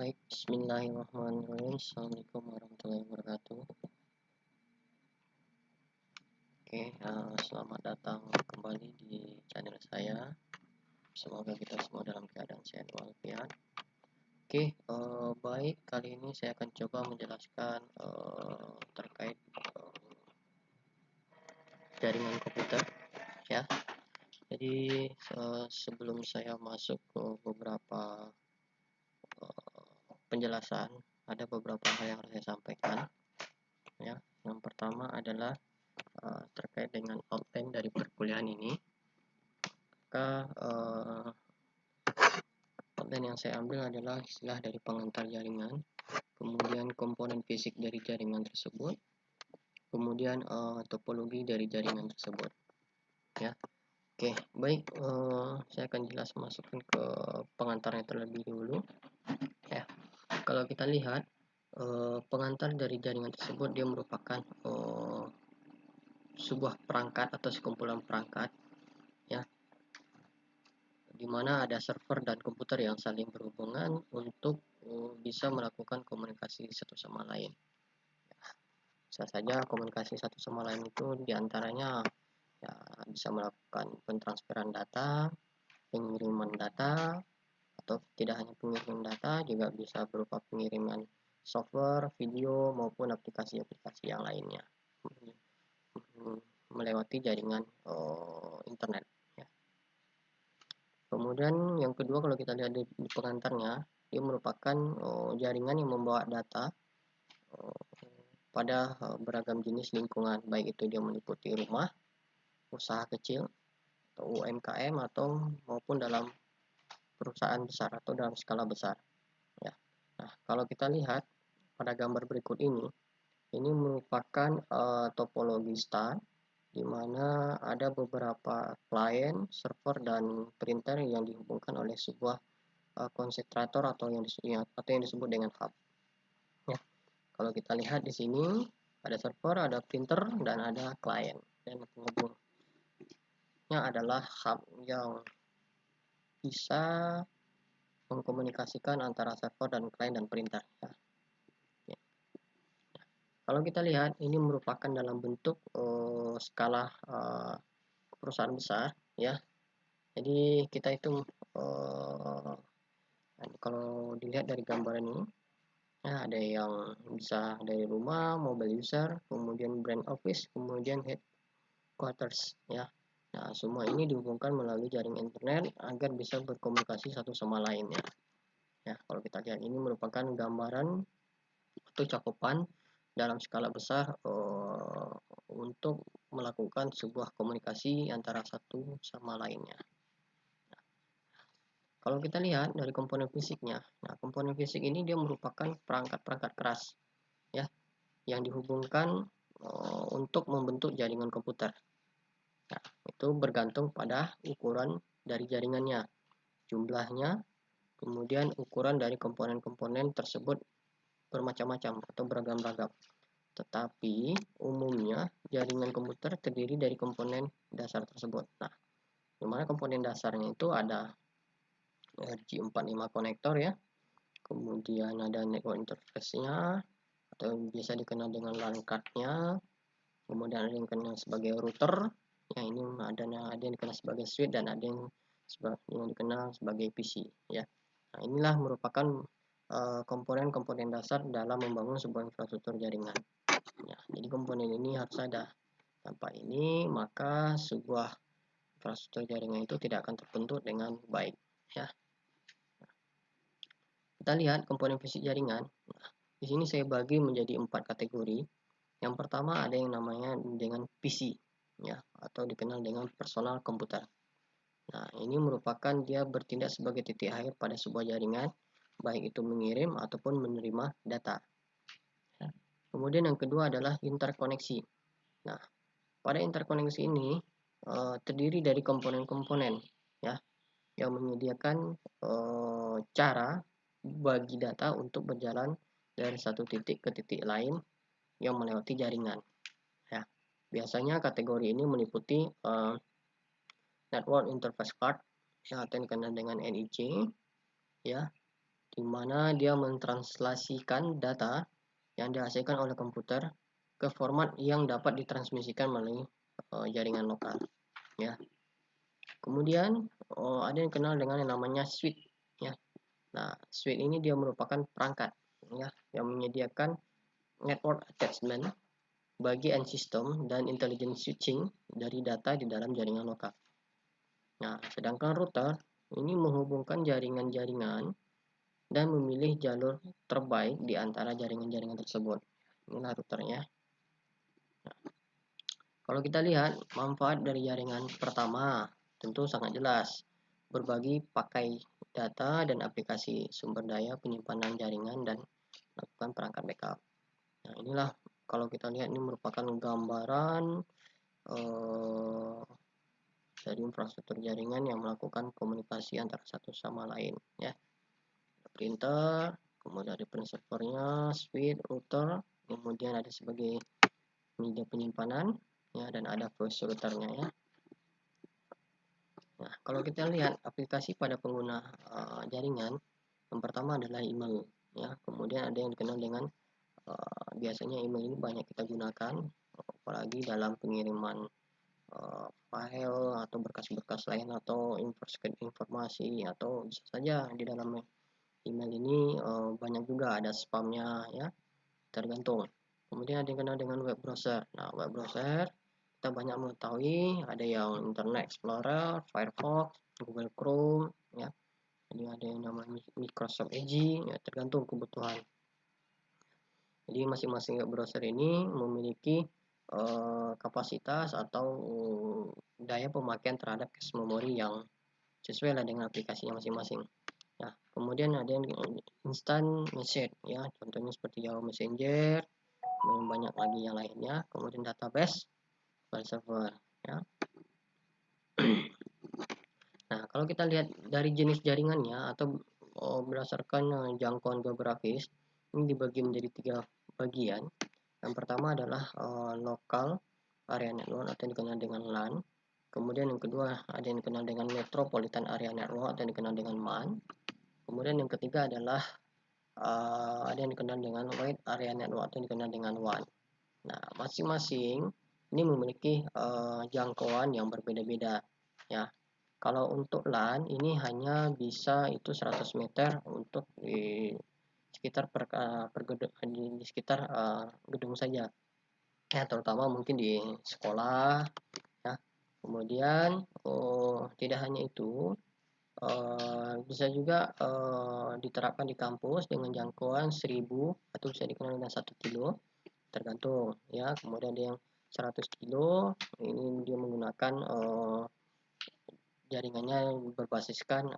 Baik, bismillahirrahmanirrahim. Assalamualaikum warahmatullahi wabarakatuh. Selamat datang kembali di channel saya. Semoga kita semua dalam keadaan sehat walafiat. Baik, kali ini saya akan coba menjelaskan terkait jaringan komputer, ya. Jadi sebelum saya masuk ke beberapa penjelasan, ada beberapa hal yang harus saya sampaikan, ya. Yang pertama adalah terkait dengan outline dari perkuliahan ini. Maka outline yang saya ambil adalah istilah dari pengantar jaringan, kemudian komponen fisik dari jaringan tersebut, kemudian topologi dari jaringan tersebut, ya. Baik, saya akan jelas masukkan ke pengantarnya terlebih dulu, ya. Kalau kita lihat pengantar dari jaringan tersebut, dia merupakan sebuah perangkat atau sekumpulan perangkat, ya, di mana ada server dan komputer yang saling berhubungan untuk bisa melakukan komunikasi satu sama lain. Bisa saja komunikasi satu sama lain itu diantaranya ya, bisa melakukan pentransferan data, pengiriman data, atau tidak hanya pengiriman data, juga bisa berupa pengiriman software, video, maupun aplikasi-aplikasi yang lainnya melewati jaringan internet. Kemudian yang kedua, kalau kita lihat di pengantarnya, dia merupakan jaringan yang membawa data pada beragam jenis lingkungan, baik itu dia meliputi rumah, usaha kecil, atau UMKM, atau maupun dalam perusahaan besar atau dalam skala besar, ya. Nah, kalau kita lihat pada gambar berikut ini merupakan topologi star, di mana ada beberapa klien, server, dan printer yang dihubungkan oleh sebuah konsentrator atau yang disebut dengan hub. Ya, kalau kita lihat di sini ada server, ada printer, dan ada klien, dan penghubungnya adalah hub yang bisa mengkomunikasikan antara server dan klien dan printer. Ya. Kalau kita lihat ini merupakan dalam bentuk skala perusahaan besar, ya. Jadi kita itu kalau dilihat dari gambaran ini, ya, ada yang bisa dari rumah, mobile user, kemudian brand office, kemudian headquarters, ya. Nah, semua ini dihubungkan melalui jaringan internet agar bisa berkomunikasi satu sama lainnya. Ya, kalau kita lihat ini merupakan gambaran atau cakupan dalam skala besar untuk melakukan sebuah komunikasi antara satu sama lainnya. Kalau kita lihat dari komponen fisiknya, nah komponen fisik ini dia merupakan perangkat-perangkat keras, ya, yang dihubungkan untuk membentuk jaringan komputer. Nah, itu bergantung pada ukuran dari jaringannya, jumlahnya, kemudian ukuran dari komponen-komponen tersebut bermacam-macam atau beragam-ragam. Tetapi umumnya jaringan komputer terdiri dari komponen dasar tersebut. Nah, dimana komponen dasarnya itu ada RJ45 konektor, ya, kemudian ada network interface-nya atau biasa dikenal dengan LAN card-nya, kemudian ada yang dikenal sebagai router, ya, ini ada yang dikenal sebagai switch, dan ada yang dikenal sebagai PC, ya. Nah, inilah merupakan komponen-komponen dasar dalam membangun sebuah infrastruktur jaringan, ya. Jadi komponen ini harus ada. Tanpa ini maka sebuah infrastruktur jaringan itu tidak akan terbentuk dengan baik, ya. Kita lihat komponen fisik jaringan. Nah, di sini saya bagi menjadi 4 kategori. Yang pertama ada yang namanya dengan PC, ya, atau dikenal dengan personal komputer. Nah, ini merupakan dia bertindak sebagai titik akhir pada sebuah jaringan, baik itu mengirim ataupun menerima data. Kemudian yang kedua adalah interkoneksi. Nah, pada interkoneksi ini terdiri dari komponen-komponen, ya, yang menyediakan cara bagi data untuk berjalan dari satu titik ke titik lain yang melewati jaringan, ya. Biasanya kategori ini meliputi network interface card, ya, atau yang dikenal dengan NIC, ya, di mana dia mentranslasikan data yang dihasilkan oleh komputer ke format yang dapat ditransmisikan melalui jaringan lokal, ya. Kemudian ada yang kenal dengan yang namanya switch, ya. Nah, switch ini dia merupakan perangkat, ya, yang menyediakan network attachment bagi end system dan intelligent switching dari data di dalam jaringan lokal. Nah, sedangkan router ini menghubungkan jaringan-jaringan dan memilih jalur terbaik di antara jaringan-jaringan tersebut. Inilah routernya. Nah, kalau kita lihat manfaat dari jaringan pertama, tentu sangat jelas. Berbagi pakai data dan aplikasi sumber daya penyimpanan jaringan dan melakukan perangkat backup. Nah, inilah kalau kita lihat ini merupakan gambaran dari infrastruktur jaringan yang melakukan komunikasi antara satu sama lain, ya. Printer, kemudian ada print servernya, switch, router, kemudian ada sebagai media penyimpanan, ya, dan ada voice routernya, ya. Nah, kalau kita lihat aplikasi pada pengguna jaringan, yang pertama adalah email, ya. Kemudian ada yang dikenal dengan biasanya email ini banyak kita gunakan, apalagi dalam pengiriman file atau berkas-berkas lain atau informasi, atau bisa saja di dalam email ini banyak juga ada spamnya, ya, tergantung. Kemudian ada yang kenal dengan web browser. Nah, web browser kita banyak mengetahui ada yang Internet Explorer, Firefox, Google Chrome, ya. Jadi ada yang namanya Microsoft Edge, ya, tergantung kebutuhan. Jadi masing-masing web browser ini memiliki kapasitas atau daya pemakaian terhadap cache memori yang sesuai dengan aplikasinya masing-masing. Nah, kemudian ada yang instant message, ya, contohnya seperti Yahoo Messenger, kemudian banyak lagi yang lainnya. Kemudian database, file server, ya. Nah, kalau kita lihat dari jenis jaringannya atau berdasarkan jangkauan geografis, ini dibagi menjadi 3 bagian. Yang pertama adalah local area network atau yang dikenal dengan LAN. Kemudian yang kedua ada yang dikenal dengan metropolitan area network atau yang dikenal dengan MAN. Kemudian yang ketiga adalah ada yang dikenal dengan wide area network atau yang dikenal dengan WAN. Nah, masing-masing ini memiliki jangkauan yang berbeda-beda, ya. Kalau untuk LAN ini hanya bisa itu 100 meter untuk di sekitar di sekitar gedung saja, ya, terutama mungkin di sekolah, ya. Kemudian tidak hanya itu, bisa juga diterapkan di kampus dengan jangkauan 1000 atau bisa dikenal dengan 1 kilo, tergantung, ya. Kemudian ada yang 100 kilo, ini dia menggunakan jaringannya berbasiskan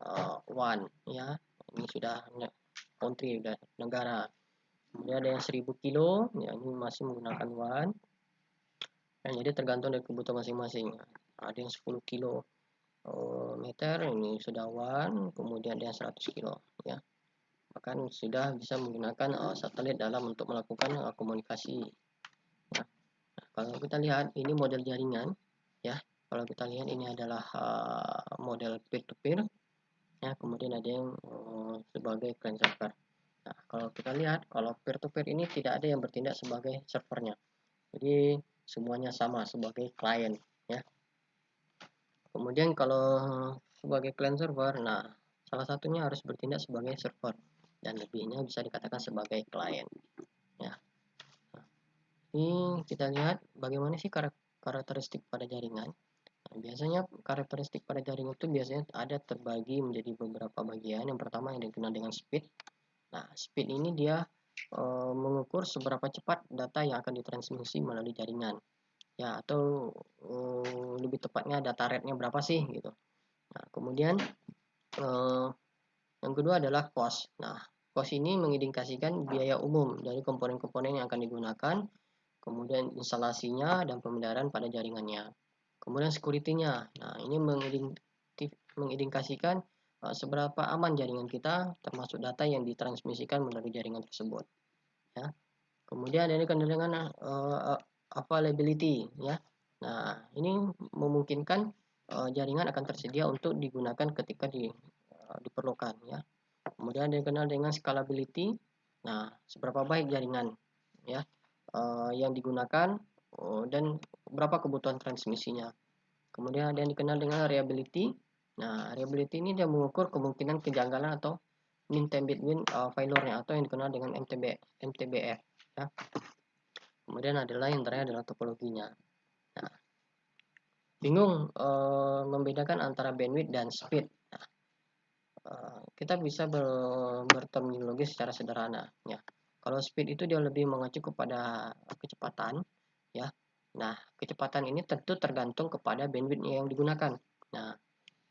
WAN, ya. Ini sudah country, sudah negara. Kemudian ada yang 1000 kilo, ya, ini masih menggunakan WAN. Nah, jadi tergantung dari kebutuhan masing-masing. Ada yang 10 kilo meter, ini sudah WAN. Kemudian ada yang 100 kilo, ya. Bahkan sudah bisa menggunakan satelit dalam untuk melakukan komunikasi, ya. Nah, kalau kita lihat ini model jaringan, ya. Kalau kita lihat ini adalah model peer-to-peer, ya. Kemudian ada yang sebagai client server. Nah, kalau kita lihat, kalau peer-to-peer ini tidak ada yang bertindak sebagai servernya. Jadi semuanya sama sebagai client, ya. Kemudian kalau sebagai client server, nah, salah satunya harus bertindak sebagai server dan lebihnya bisa dikatakan sebagai client, ya. Nah, ini kita lihat bagaimana sih karakteristik pada jaringan. Nah, biasanya karakteristik pada jaringan itu biasanya ada terbagi menjadi beberapa bagian. Yang pertama yang dikenal dengan speed. Nah, speed ini dia mengukur seberapa cepat data yang akan ditransmisi melalui jaringan, ya, atau lebih tepatnya data rate-nya berapa sih gitu. Nah, kemudian yang kedua adalah cost. Nah, cost ini mengindikasikan biaya umum dari komponen-komponen yang akan digunakan, kemudian instalasinya dan pemeliharaan pada jaringannya. Kemudian security-nya. Nah, ini mengindikasikan seberapa aman jaringan kita termasuk data yang ditransmisikan melalui jaringan tersebut, ya. Kemudian ini dengan availability, ya. Nah, ini memungkinkan jaringan akan tersedia untuk digunakan ketika diperlukan, ya. kemudian dikenal dengan scalability. Nah, seberapa baik jaringan ya yang digunakan dan berapa kebutuhan transmisinya. Kemudian ada yang dikenal dengan reliability. Nah, reliability ini dia mengukur kemungkinan kejanggalan atau mean time between failure-nya atau yang dikenal dengan MTBF ya. Kemudian adalah yang terakhir adalah topologinya. Nah, bingung membedakan antara bandwidth dan speed. Nah, kita bisa berterminologi secara sederhana ya. Kalau speed itu dia lebih mengacu kepada kecepatan ya. Nah, kecepatan ini tentu tergantung kepada bandwidth yang digunakan. Nah,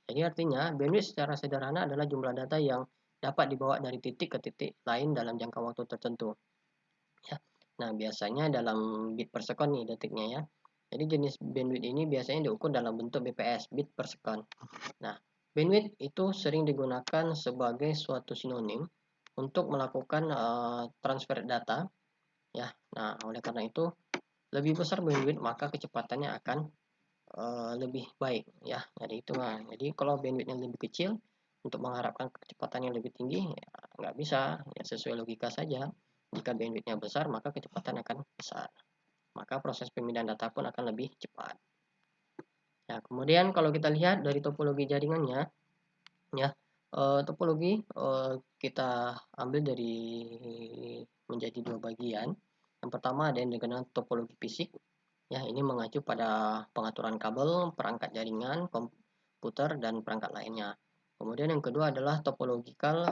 jadi artinya bandwidth secara sederhana adalah jumlah data yang dapat dibawa dari titik ke titik lain dalam jangka waktu tertentu. Ya. Nah, biasanya dalam bit per second nih detiknya ya. Jadi jenis bandwidth ini biasanya diukur dalam bentuk BPS, bit per second. Nah, bandwidth itu sering digunakan sebagai suatu sinonim untuk melakukan transfer data ya. Nah, oleh karena itu lebih besar bandwidth maka kecepatannya akan lebih baik ya. Jadi itu jadi kalau bandwidthnya lebih kecil untuk mengharapkan kecepatan yang lebih tinggi ya, nggak bisa ya, sesuai logika saja. Jika bandwidthnya besar maka kecepatan akan besar, maka proses pemindahan data pun akan lebih cepat. Nah, kemudian kalau kita lihat dari topologi jaringannya ya, topologi kita ambil dari menjadi dua bagian. Yang pertama ada yang dikenal topologi fisik. Ya, ini mengacu pada pengaturan kabel, perangkat jaringan, komputer, dan perangkat lainnya. Kemudian yang kedua adalah topologikal,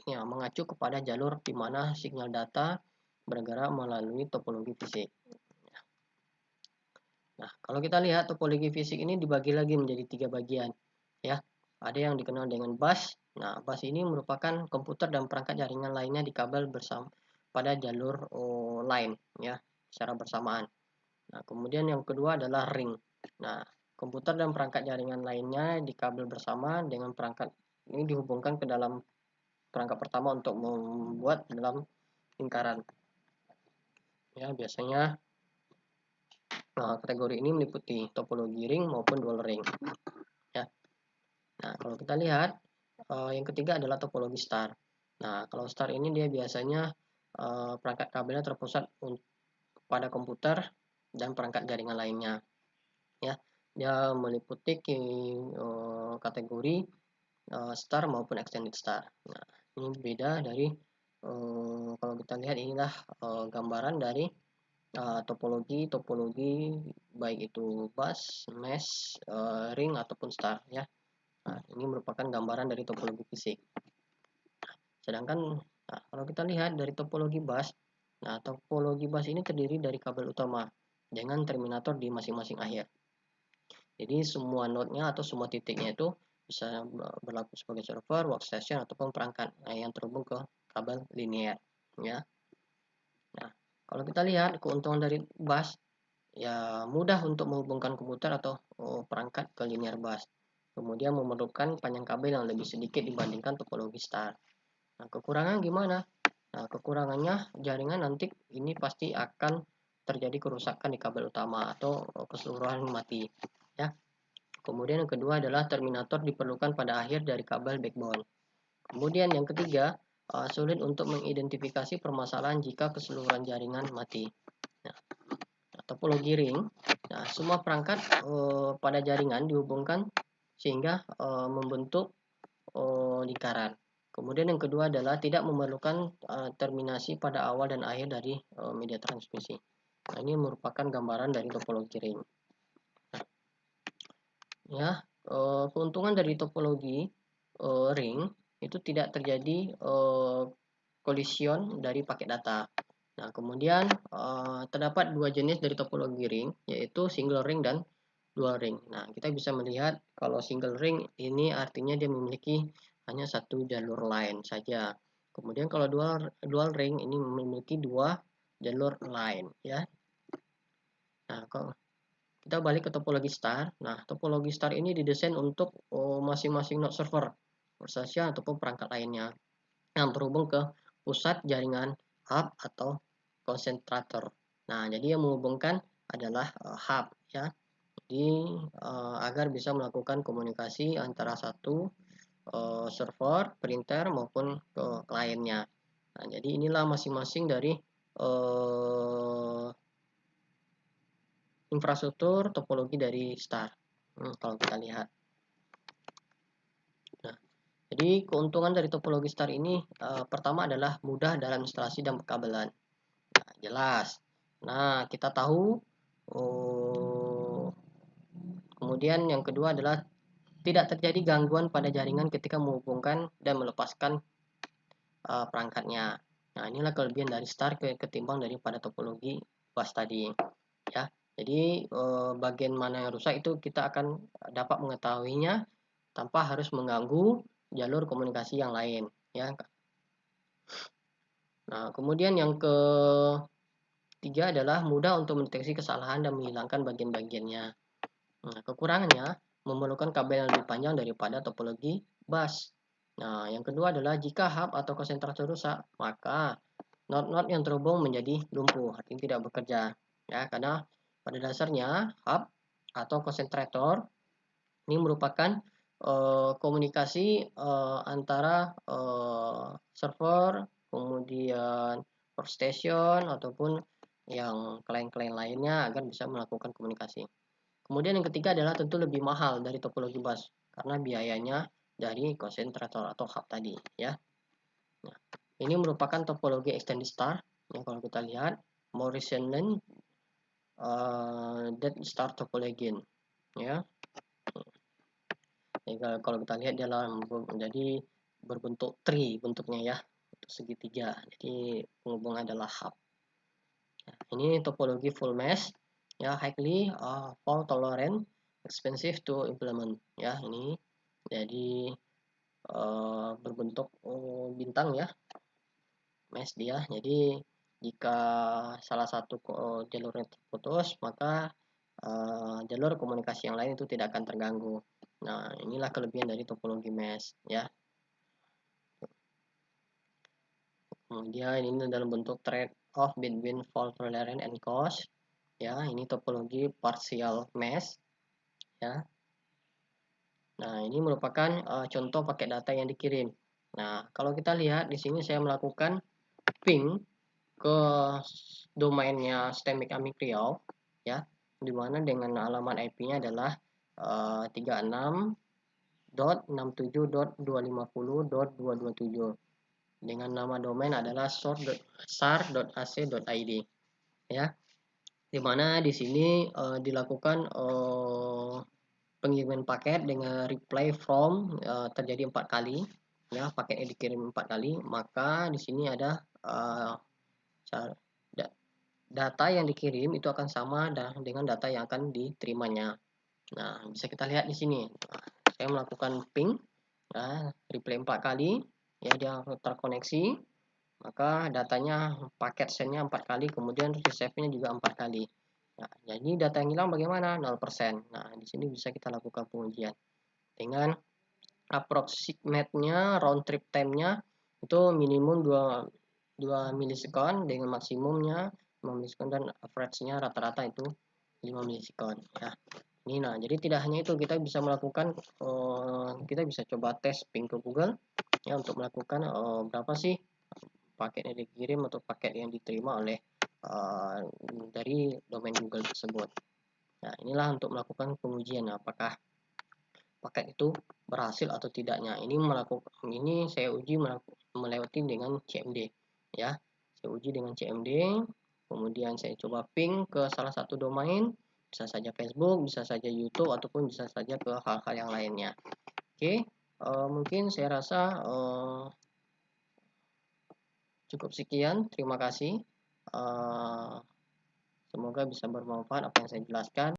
ya, mengacu kepada jalur di mana sinyal data bergerak melalui topologi fisik. Nah, kalau kita lihat topologi fisik ini dibagi lagi menjadi tiga bagian. Ya, ada yang dikenal dengan bus. Nah, bus ini merupakan komputer dan perangkat jaringan lainnya di kabel bersama pada jalur line, ya, secara bersamaan. Nah, kemudian yang kedua adalah ring. Nah, komputer dan perangkat jaringan lainnya di kabel bersama dengan perangkat ini dihubungkan ke dalam perangkat pertama untuk membuat dalam lingkaran. Ya, biasanya kategori ini meliputi topologi ring maupun dual ring. Ya. Nah, kalau kita lihat yang ketiga adalah topologi star. Nah, kalau star ini dia biasanya perangkat kabelnya terpusat pada komputer dan perangkat jaringan lainnya. Ya, dia meliputi kategori star maupun extended star. Nah, ini beda dari kalau kita lihat inilah gambaran dari topologi baik itu bus, mesh, ring ataupun star ya. Nah, ini merupakan gambaran dari topologi fisik. Sedangkan kalau kita lihat dari topologi bus, nah topologi bus ini terdiri dari kabel utama dengan terminator di masing-masing akhir. Jadi semua node-nya atau semua titiknya itu bisa berlaku sebagai server, workstation ataupun perangkat yang terhubung ke kabel linear ya. Nah, kalau kita lihat keuntungan dari bus ya mudah untuk menghubungkan komputer atau perangkat ke linear bus. Kemudian memerlukan panjang kabel yang lebih sedikit dibandingkan topologi star. Nah, kekurangan gimana? Nah, kekurangannya jaringan nanti ini pasti akan terjadi kerusakan di kabel utama atau keseluruhan mati ya. Kemudian yang kedua adalah terminator diperlukan pada akhir dari kabel backbone. Kemudian yang ketiga, sulit untuk mengidentifikasi permasalahan jika keseluruhan jaringan mati. Nah, topologi ring, nah semua perangkat pada jaringan dihubungkan sehingga membentuk lingkaran. Kemudian yang kedua adalah tidak memerlukan terminasi pada awal dan akhir dari media transmisi. Nah, ini merupakan gambaran dari topologi ring. Ya, keuntungan dari topologi ring itu tidak terjadi kolision dari paket data. Nah, kemudian terdapat dua jenis dari topologi ring, yaitu single ring dan dual ring. Nah, kita bisa melihat kalau single ring ini artinya dia memiliki hanya satu jalur line saja. Kemudian kalau dual ring ini memiliki dua jalur line ya. Nah, kalau kita balik ke topologi star. Nah, topologi star ini didesain untuk masing-masing node server, workstation ataupun perangkat lainnya yang terhubung ke pusat jaringan hub atau konsentrator. Nah, jadi yang menghubungkan adalah hub ya. Jadi agar bisa melakukan komunikasi antara satu server, printer maupun ke kliennya. Nah, jadi inilah masing-masing dari infrastruktur topologi dari star. Kalau kita lihat. Nah, jadi keuntungan dari topologi star ini pertama adalah mudah dalam instalasi dan pekabelan. Nah, jelas. Nah, kita tahu. Kemudian yang kedua adalah tidak terjadi gangguan pada jaringan ketika menghubungkan dan melepaskan perangkatnya. Nah, inilah kelebihan dari star ketimbang daripada topologi bus tadi, ya. Jadi bagian mana yang rusak itu kita akan dapat mengetahuinya tanpa harus mengganggu jalur komunikasi yang lain, ya. Nah, kemudian yang ketiga adalah mudah untuk mendeteksi kesalahan dan menghilangkan bagian-bagiannya. Nah, kekurangannya memerlukan kabel yang lebih panjang daripada topologi bus. Nah, yang kedua adalah jika hub atau konsentrator rusak, maka not-not yang terhubung menjadi lumpuh, artinya tidak bekerja. Ya, karena pada dasarnya hub atau konsentrator ini merupakan komunikasi antara server, kemudian workstation ataupun yang klien-klien lainnya agar bisa melakukan komunikasi. Kemudian yang ketiga adalah tentu lebih mahal dari topologi bus karena biayanya dari konsentrator atau hub tadi, ya. Nah, ini merupakan topologi extended star yang kalau kita lihat more recent that star topology, ya. Jadi kalau kita lihat dalam menjadi berbentuk tree bentuknya, ya, segitiga. Jadi penghubung adalah hub. Nah, ini topologi full mesh, ya, highly fault tolerant, expensive to implement, ya. Ini jadi berbentuk bintang, ya, mesh dia. Jadi jika salah satu jalurnya terputus, maka jalur komunikasi yang lain itu tidak akan terganggu. Nah, inilah kelebihan dari topologi mesh, ya. Kemudian ini dalam bentuk trade off between fault tolerance and cost, ya. Ini topologi partial mesh, ya. Nah, ini merupakan contoh paket data yang dikirim. Nah, kalau kita lihat di sini saya melakukan ping ke domainnya Stemmik Amik Riau, ya, dimana dengan alamat IP-nya adalah 36.67.250.227 dengan nama domain adalah sar.ac.id, ya, dimana di sini dilakukan pengiriman paket dengan reply from terjadi 4 kali, ya, paketnya dikirim 4 kali, maka di sini ada data yang dikirim itu akan sama dengan data yang akan diterimanya. Nah, bisa kita lihat di sini. Nah, saya melakukan ping, ya, reply 4 kali, ya, dia terkoneksi, maka datanya paket sendnya 4 kali, kemudian receive-nya juga 4 kali. Nah, jadi data yang hilang bagaimana? 0%. Nah, di sini bisa kita lakukan pengujian dengan approximate-nya round trip time-nya itu minimum 2 milisekund dengan maksimumnya 5 milisekund dan average-nya rata-rata itu 5 milisekund, ya. Ini, nah, jadi tidak hanya itu, kita bisa melakukan kita bisa coba tes ping ke Google, ya, untuk melakukan berapa sih paket yang dikirim atau paket yang diterima oleh dari domain Google tersebut. Nah, inilah untuk melakukan pengujian apakah paket itu berhasil atau tidaknya. Ini saya uji melewati dengan CMD, ya. Saya uji dengan CMD, kemudian saya coba ping ke salah satu domain, bisa saja Facebook, bisa saja YouTube, ataupun bisa saja ke hal-hal yang lainnya. Oke, mungkin saya rasa cukup sekian. Terima kasih. Semoga bisa bermanfaat apa yang saya jelaskan.